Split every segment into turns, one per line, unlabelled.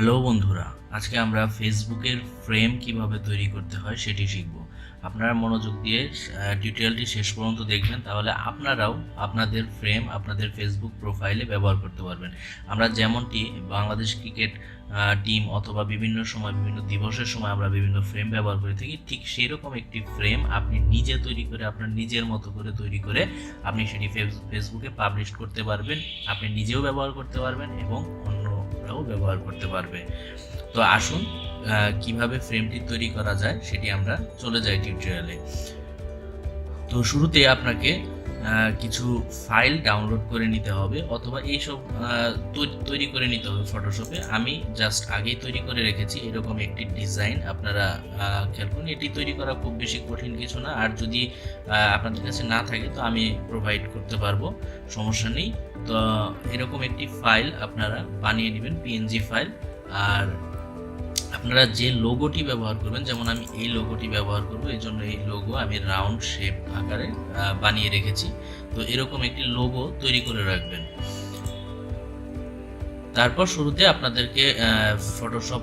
Hello বন্ধুরা, আজকে আমরা ফেসবুকের ফ্রেম কিভাবে তৈরি করতে হয় সেটি শিখব। আপনারা মনোযোগ দিয়ে টিউটোরিয়ালটি শেষ পর্যন্ত দেখবেন, তাহলে আপনারাও আপনাদের ফ্রেম আপনাদের ফেসবুক প্রোফাইলে ব্যবহার করতে পারবেন। আমরা যেমনটি বাংলাদেশ ক্রিকেট টিম অথবা বিভিন্ন সময় বিভিন্ন দিবসের সময় আমরা বিভিন্ন ফ্রেম ব্যবহার করে থাকি, ঠিক সেই রকম একটি ফ্রেম আপনি নিজে তৈরি করে আপনার নিজের মতো করে তৈরি করে আপনি সেটি ফেসবুকে পাবলিশ করতে পারবেন। আপনি নিজেও ব্যবহার করতে পারবেন এবং অন্যরাও ব্যবহার করতে পারবে। তো আসুন কিভাবে ফ্রেমটি তৈরি করা যায় সেটি আমরা চলে যাই টিউটোরিয়ালে। তো শুরুতে আপনাকে কিছু ফাইল ডাউনলোড করে নিতে হবে অথবা এইসব তৈরি করে নিতে হবে ফটোশপে। আমি জাস্ট আগেই তৈরি করে রেখেছি এরকম একটি ডিজাইন, আপনারা খেয়াল করুন। এটি তৈরি করা খুব বেশি কঠিন কিছু না, আর যদি আপনাদের কাছে না থাকে তো আমি প্রোভাইড করতে পারবো, সমস্যা নেই। তো এরকম একটি ফাইল আপনারা বানিয়ে নেবেন, পিএনজি ফাইল। আর আপনারা যে লোগোটি ব্যবহার করবেন, যেমন আমি এই লোগোটি ব্যবহার করব, এই জন্য এই লোগো আমি রাউন্ড শেপ আকারে বানিয়ে রেখেছি। তো এরকম একটি লোগো তৈরি করে রাখবেন। তারপর শুরুতে আপনাদেরকে ফটোশপ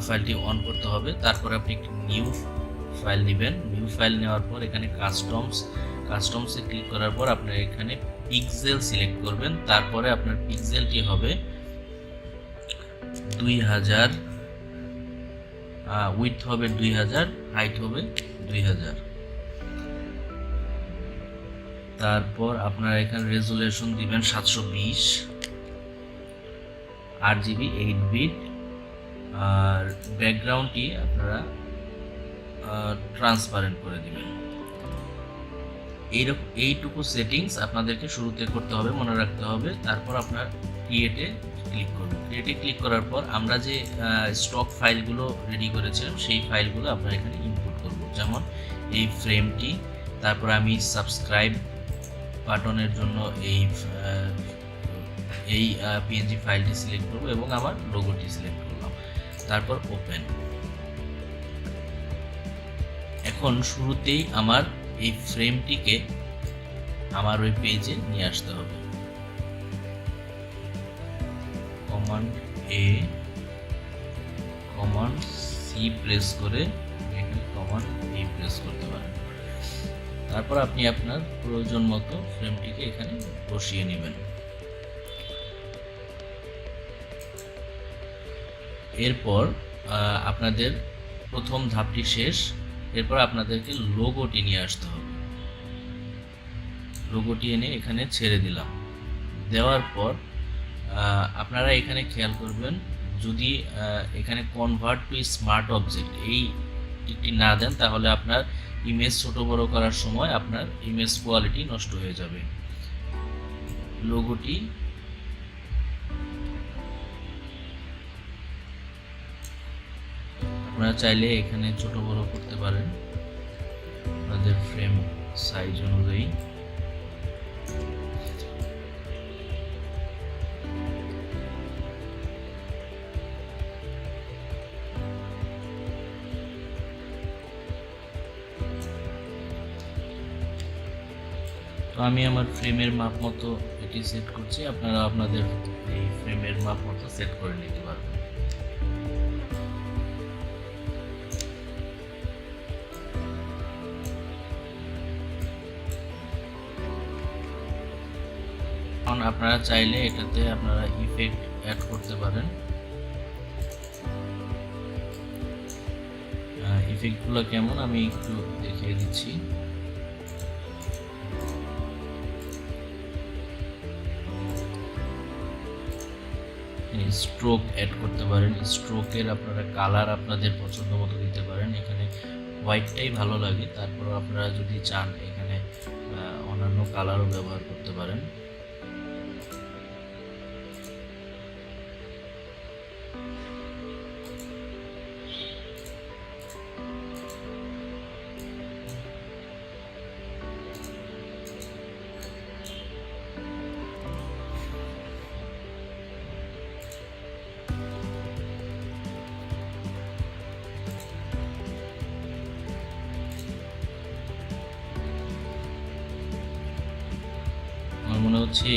ফাইলটি অন করতে হবে। তারপর আপনি একটি নিউ ফাইল নেবেন। নিউ ফাইল নেওয়ার পর এখানে কাস্টমসে ক্লিক করার পর আপনার এখানে পিক্সেল সিলেক্ট করবেন। তারপরে আপনার পিক্সেলটি হবে 2000, উইডথ হবে 2000, হাইট হবে 2000। তারপর আপনারা এখানে রেজুলেশন দিবেন 720, 8GB 8 বিট। আর ব্যাকগ্রাউন্ডটি আপনারা ট্রান্সপারেন্ট করে দিবেন। এইটুকু সেটিংস আপনাদেরকে শুরুতে করতে হবে, মনে রাখতে হবে। তারপর আপনার ক্রিয়েটে ক্লিক করবেন। ক্রিয়েটে ক্লিক করার পর আমরা যে স্টক ফাইলগুলো রেডি করেছিলাম সেই ফাইলগুলো আপনারা এখানে ইনপুট করব, যেমন এই ফ্রেমটি। তারপর আমি সাবস্ক্রাইব বাটনের জন্য এই পিএনজি ফাইলটি সিলেক্ট করব এবং আমার লোগোটি সিলেক্ট করলাম। তারপর ওপেন। এখন শুরুতেই আমার এই ফ্রেমটিকে আমার ওই পেজে নিয়ে আসতে হবে। কমান্ড এ, কমান্ড সি প্রেস করে এখানে কমান্ড এ প্রেস করতে পারেন। তারপর আপনি আপনার প্রয়োজন মতো ফ্রেমটিকে এখানে বসিয়ে নেবেন। এরপর আপনাদের প্রথম ধাপটি শেষ। এরপর আপনাদেরকে লোগোটি নিয়ে আসতে হবে। লোগোটি এনে এখানে ছেড়ে দিলাম। দেওয়ার পর আপনারা এখানে খেয়াল করবেন, যদি এখানে কনভার্ট টু স্মার্ট অবজেক্ট এই টিকটি না দেন তাহলে আপনার ইমেজ ছোট বড় করার সময় আপনার ইমেজ কোয়ালিটি নষ্ট হয়ে যাবে। লোগোটি আপনারা চাইলে এখানে ছোট বড় করতে পারেন আপনাদের ফ্রেম সাইজ অনুযায়ী। তো আমি আমার ফ্রেমের মাপ মতো এটি সেট করছি, আপনারা আপনাদের এই ফ্রেমের মাপ মতো সেট করে নিতে পারবেন। এখন আপনারা চাইলে এটাতে আপনারা ইফেক্ট অ্যাড করতে পারেন। ইফেক্টগুলো কেমন আমি একটু দেখিয়ে দিচ্ছি। স্ট্রোক অ্যাড করতে পারেন। স্ট্রোকের আপনারা কালার আপনাদের পছন্দ মতো দিতে পারেন। এখানে হোয়াইটটাই ভালো লাগে, তারপর আপনারা যদি চান এখানে অন্যান্য কালারও ব্যবহার করতে পারেন। আমার মনে হচ্ছে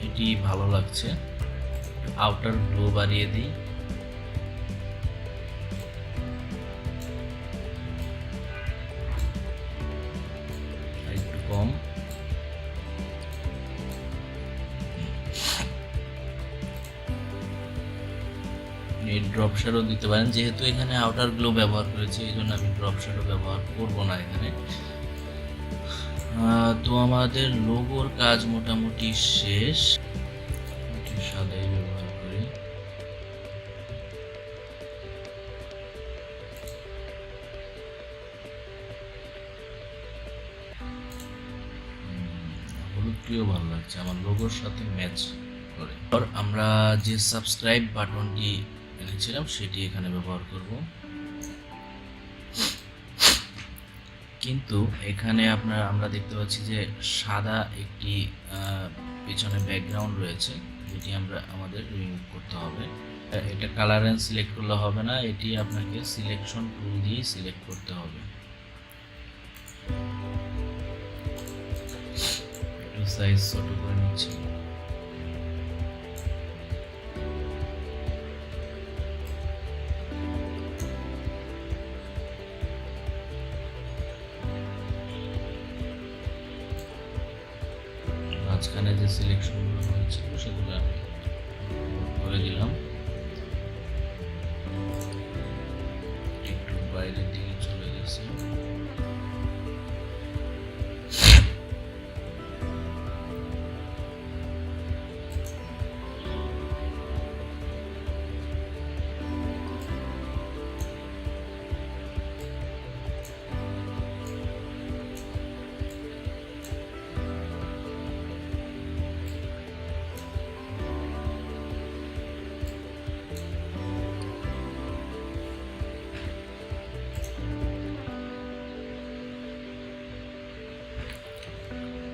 এটি ভালো লাগছে। আউটার গ্লো বাড়িয়ে দিই। ড্রপ শ্যাডো দিতে পারেন। যেহেতু এখানে আউটার গ্লো ব্যবহার করেছি এই জন্য আমি ড্রপ শ্যাডো ব্যবহার করব না এখানে। তো আমাদের লোগোর কাজ মোটামুটি শেষ। সাদাই ব্যবহার করি। হলুদটিও ভালো লাগছে, আমার লোগোর সাথে ম্যাচ করে। আর আমরা যে সাবস্ক্রাইব বাটনটি এনেছিলাম সেটি এখানে ব্যবহার করব। কিন্তু এখানে আমরা দেখতে পাচ্ছি যে সাদা একটি পিছনে ব্যাকগ্রাউন্ড রয়েছে, যেটি আমাদের রিমুভ করতে হবে। এটা কালার এন্ড সিলেক্ট করলে হবে না, এটি আপনাকে সিলেকশন টুল দিয়ে সিলেক্ট করতে হবে। একটু সাইজ ছোট করে নিচ্ছি। মাঝখানে যে সিলেকশনগুলো হয়েছিল সেগুলো আমি করে দিলাম। একটু বাইরের দিকে চলে গেছে।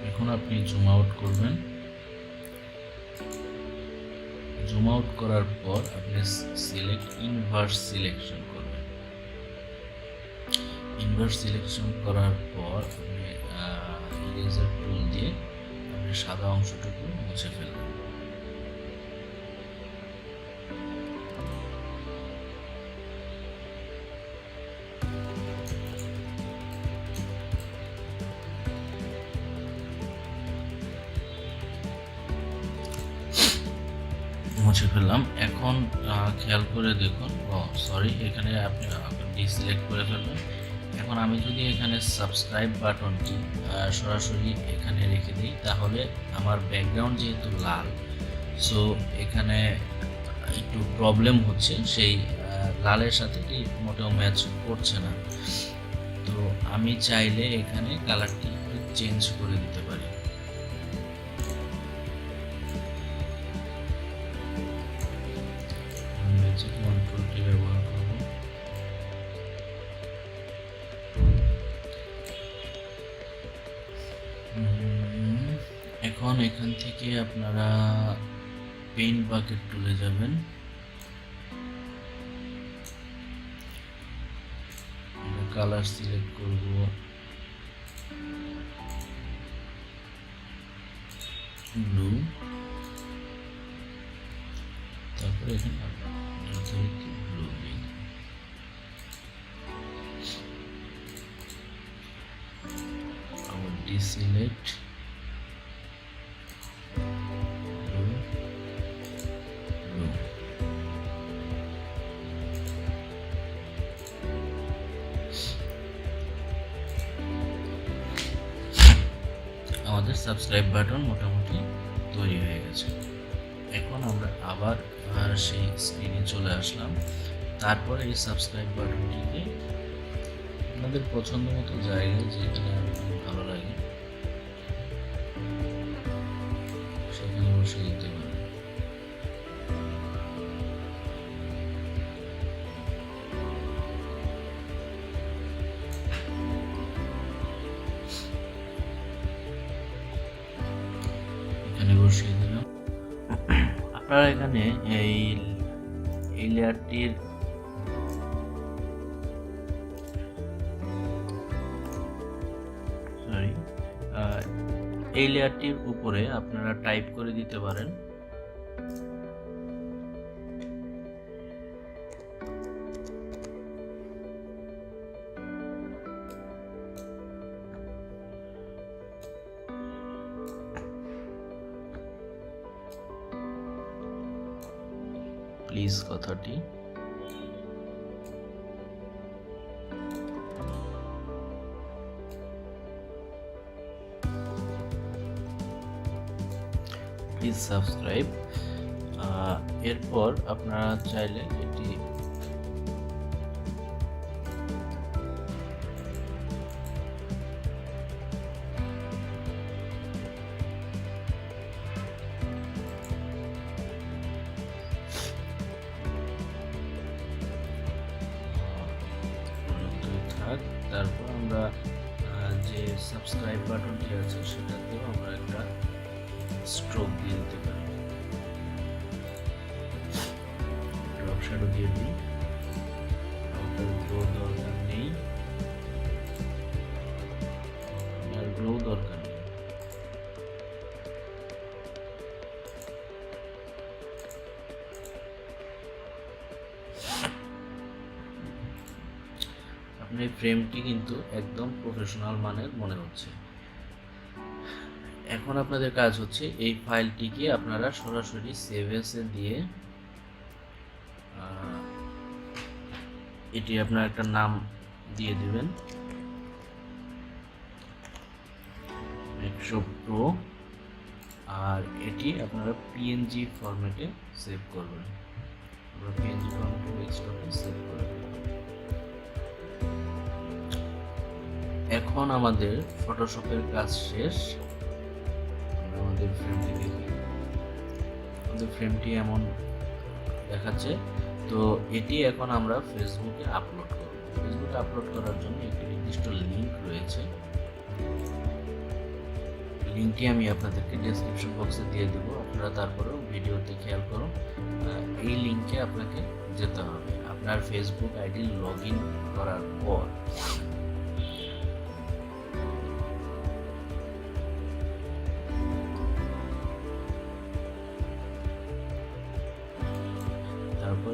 এখন আপনি জুম আউট করবেন। জুম আউট করার পর আপনি সিলেক্ট ইনভার্স সিলেকশন করবেন। ইনভার্স সিলেকশন করার পর আপনি ইরেজার টুল দিয়ে আপনি সাদা অংশটুকু মুছে ফেলবেন। মুছে ফেললাম। এখন খেয়াল করে দেখুন, সরি, এখানে আপনি ডিসিলেক্ট করে ফেলবেন। এখন আমি যদি এখানে সাবস্ক্রাইব বাটনটি সরাসরি এখানে রেখে দিই, তাহলে আমার ব্যাকগ্রাউন্ড যেহেতু লাল, সো এখানে একটু প্রবলেম হচ্ছে, সেই লালের সাথে মোটেও ম্যাচ করছে না। তো আমি চাইলে এখানে কালারটি একটু চেঞ্জ করে দিতে পারি। কন্ট্রোলটি ব্যবহার করব। এখন এখান থেকে আপনারা পেইন্ট বাকেট টুলে যাবেন। কালার সিলেক্ট করব, ব্লু, তারপরে এখানে ব্লু দিই। আবার ডিসিলেক্ট, আমাদের সাবস্ক্রাইব বাটন মোটামুটি তৈরি হয়ে গেছে। এখন আমরা আবার সেই স্ক্রিনে চলে আসলাম। তারপরে এই সাবস্ক্রাইব বাটনটিকে আপনাদের পছন্দ মতো জায়গায়, যেখানে ভালো লাগে সেখানে বসিয়ে দিতে পারেন। এখানে বসিয়ে দিলাম। আপনারা এখানে এই লেয়ারটির এই লেয়ারটির উপরে আপনারা টাইপ করে দিতে পারেন প্লিজ কথাটি প্লিজ সাবস্ক্রাইব। এরপর আপনারা চাইলে এটি তারপর আমরা যে সাবস্ক্রাইব বাটনটি আছে সেটাতেও আমরা একটা স্ট্রোক দিয়ে দিতে পারি, ড্রপ শ্যাডো দিয়ে দিই। আউটার গ্লো দরকার নেই, আর গ্লো দরকার নেই। আপনার এই ফ্রেমটি কিন্তু একদম প্রফেশনাল মানের মনে হচ্ছে। এখন আপনাদের কাজ হচ্ছে এই ফাইলটিকে আপনারা সরাসরি সেভ এসে দিয়ে এটি আপনার একটা নাম দিয়ে দিবেন, মেকশপ প্রো, আর এটি আপনারা পিএনজি ফরম্যাটে সেভ করবেন। আমরা পিএনজি ফরম্যাটে ডেস্কটপে সেভ করে দেব। এখন আমাদের ফটোশপের কাজ শেষ। আমরা আমাদের ফ্রেমটি দেখি, আমাদের ফ্রেমটি এমন দেখাচ্ছে। তো এটি এখন আমরা ফেসবুকে আপলোড করব। ফেসবুকে আপলোড করার জন্য একটি নির্দিষ্ট লিঙ্ক রয়েছে, লিঙ্কটি আমি আপনাদেরকে ডেসক্রিপশন বক্সে দিয়ে দেব। আপনারা তারপরেও ভিডিওতে খেয়াল করুন, এই লিঙ্কে আপনাকে যেতে হবে। আপনার ফেসবুক আইডি লগ ইন করার পর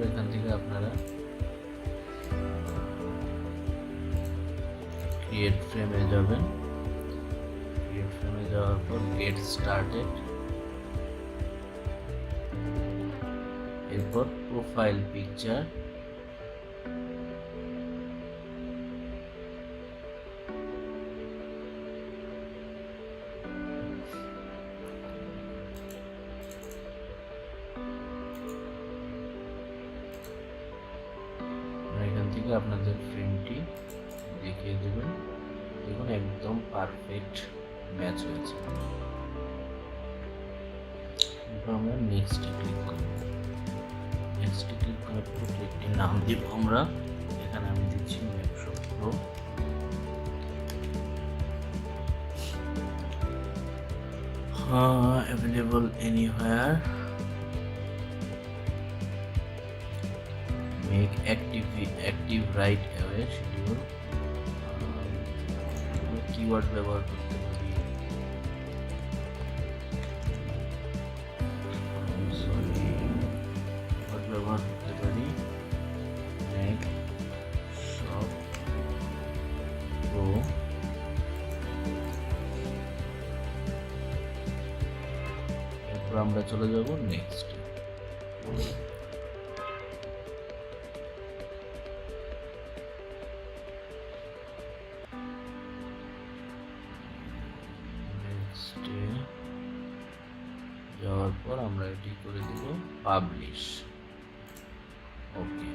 এখান থেকে আপনারা ক্রিয়েট ফ্রেমে যাবেন। ক্রিয়েট ফ্রেমে যাওয়ার পর গেট স্টার্টেড, এরপর প্রোফাইল পিকচার, এখান থেকে আপনাদের ফ্রেমটি দেখিয়ে দেবেন। দেখুন একদম পারফেক্ট ম্যাচ হয়েছে। এরপর আমরা নেক্সটে ক্লিক করব। নেক্সটে ক্লিক করার পর একটি নাম দিব আমরা, এখানে আমি দিচ্ছি Makeshop pro. Available anywhere, make active right away schedule, keyword ব্যবহার করতে পারি, ব্যবহার করতে পারি মেকশপ প্রো। এরপর আমরা চলে যাব নেক্সট। যাওয়ার পর আমরা এটি করে দেব publish. Okay,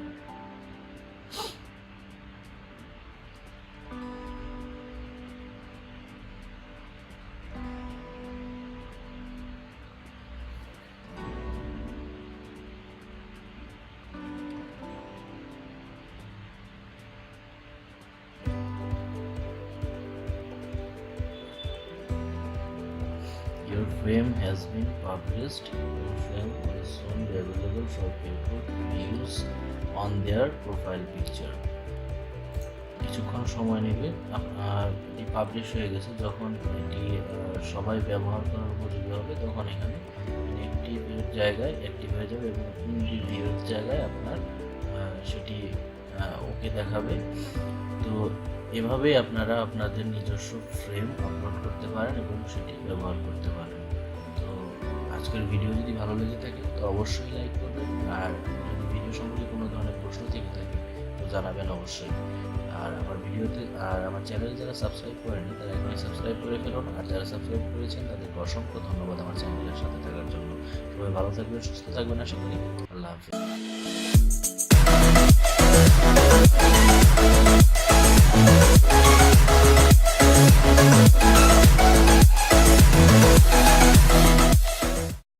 your frame has been published. Your frame will soon be available for people to use on their profile picture. কিছুক্ষণ সময় নেবে, আপনার এটি পাবলিশ হয়ে গেছে। যখন এটি সবাই ব্যবহার করার উপযোগী হবে তখন এখানে অ্যাক্টিভের জায়গায় অ্যাক্টিভ হয়ে যাবে এবং রিভিউর জায়গায় আপনার সেটি ওকে দেখাবে। তো এভাবেই আপনারা আপনাদের নিজস্ব ফ্রেম আপলোড করতে পারেন এবং সেটি ব্যবহার করতে পারেন। তো আজকের ভিডিও যদি ভালো লেগে থাকে তো অবশ্যই লাইক করবেন, আর যদি ভিডিও সম্পর্কে কোনো ধরনের প্রশ্ন থেকে থাকে একটু জানাবেন অবশ্যই। আর আমার চ্যানেলে যারা সাবস্ক্রাইব করেনি তারা এখনই সাবস্ক্রাইব করে ফেলুন, আর যারা সাবস্ক্রাইব করেছেন তাদেরকে অসংখ্য ধন্যবাদ আমার চ্যানেলের সাথে থাকার জন্য। সবাই ভালো থাকবেন, সুস্থ থাকবেন, আশা করি। আল্লাহ হাফিজ।